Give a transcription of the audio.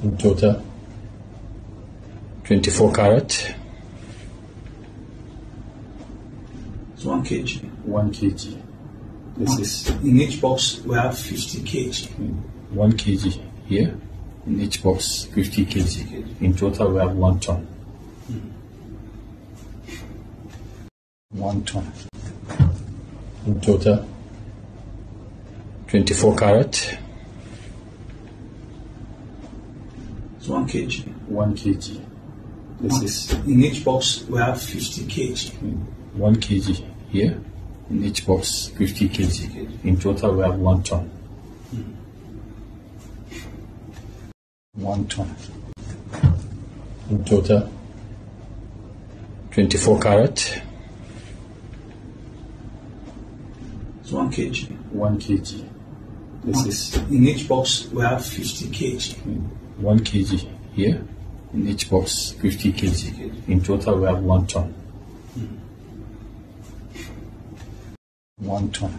In total, 24 carat. It's 1 kg. 1 kg. This is In each box we have 50 kg. 1 kg here. In each box, 50 kg. In total, we have 1 ton. 1 ton. In total, 24 carat. It's 1 kg. 1 kg. This is In each box we have 50 kg. 1 kg here. In each box, 50 kg. In total, we have 1 ton. 1 ton. In total, 24 carat. It's 1 kg. 1 kg. This is In each box we have 50 kg. 1 kg here. In each box, 50 kg. In total, we have 1 ton. 1 ton.